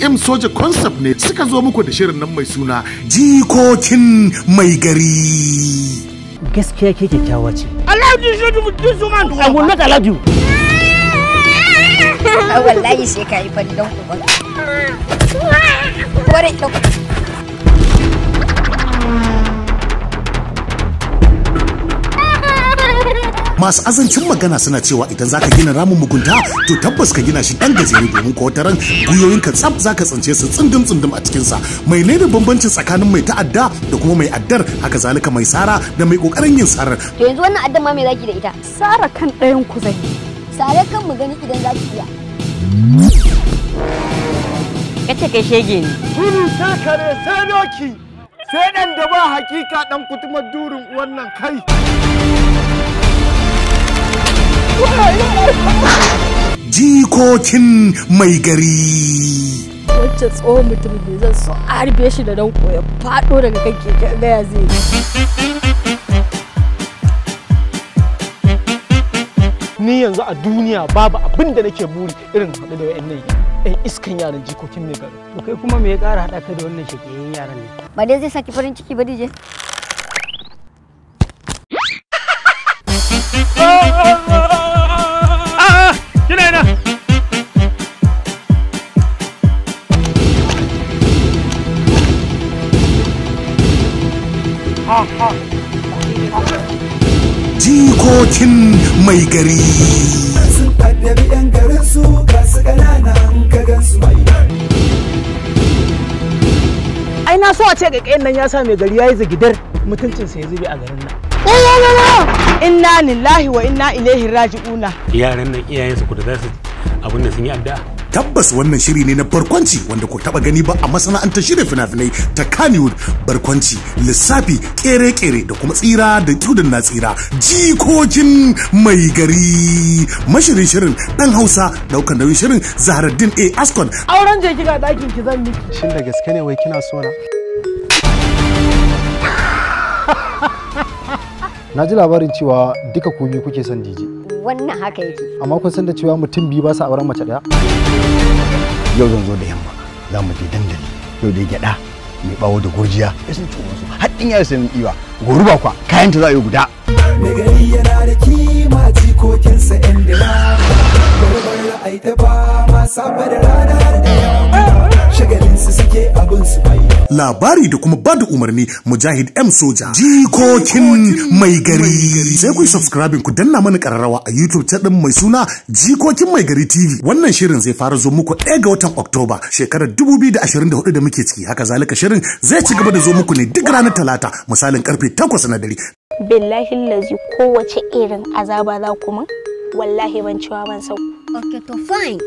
M Soja Concept ne suka zo muku da shirin nan mai suna Jikokin mai gari. Gaskiya ke kyakkyawa ce. Allow you to do this man. I will not allow you. Wallahi sai kai fari dan uban. Kore to. Masu azancin magana suna cewa idan zaka gina ramin mugunta to tabbas ka gina shi dan gajere domin ko wataran guyoyinka tsaf zaka tsince su tsindim a cikin sa. Mai ne da bambanci tsakanin mai ta'adda da kuma mai addar, haka zalika mai sara da mai kokarin yin sarar. To yanzu wannan addan ma me zaki da ita? Sara kan ɗayan ku zai. Sare kan mu gani idan zaki iya. Kace kai shege ne. Turu sai kare sai doki. Sai dan da ba hakika dan kutumar durin wannan kai. Jikokin mai gari. Wacce tsohon mutum ne zan so a harbe shi da danko ya faɗo daga kan keke gaya zai yi. Ni yanzu a duniya babu abin da nake buri irin haɗu da wayannan ɗan iskan yaran jikokin mai gari. To kai kuma me ya ƙara haɗa ka da wannan shekiyin yaran ne? Ba dai zai saki farin ciki ba DJ. Kina ina? Jikokin mai gari. Sun addabi 'yan garin su ga su ƙanana in ka gan su mai. Ai na so a ce ƙaƙayin nan ya sa mai gari yayi zagidar mutuncinsa ya zube a garin nan. Inna lillahi wa inna ilaihi raji'una. Yaran nan iyayensu ku da za su abin da sun yi addu'a. Tabbas wannan shiri ne na barkwanci wanda ku taba gani ba a masana'antar shirin fina-finai ta Kannywood. Barkwanci, lissafi, kere-kere da kuma tsira da tudun na tsira. Jikokin mai gari. Mashirin shirin dan Hausa, daukan nauyin shirin Zaharaddin A. Askon. Auren je kika ɗakin ki zan miki. Shin da gaske ne wai kina so na? Na ji labarin cewa duka ku biyu kuke son DJ. Wannan haka yake. Amma kun san da cewa mutum biyu ba sa auren mace daya? Yau zan zo da yamma za mu je dandali. Yau da gyada mai bawo da gurjiya ya sun ciwo su haɗin ya sanin iwa goru ba kwa kayan ta za a yi guda. Mai gari yana da kima jikokinsa 'yan dila. Barbar ra'ayi ta ba ma saba da rana da yamma. Shagalinsu suke abin su bai. Labari da kuma bada umarni Mujahid M Soja. Jikokin mai gari. Sai ku subscribe ku danna mana kararrawa a YouTube channel mai suna Jikokin mai gari TV. Wannan shirin zai fara zo muku 1 ga watan Oktoba shekarar 2024 da muke ciki. Haka zalika shirin zai ci gaba da zo muku ne duk ranar Talata misalin karfe 8 na dare. Billahi lazi kowace irin azaba za ku min wallahi ban ciwa ban sau. Okay to fine.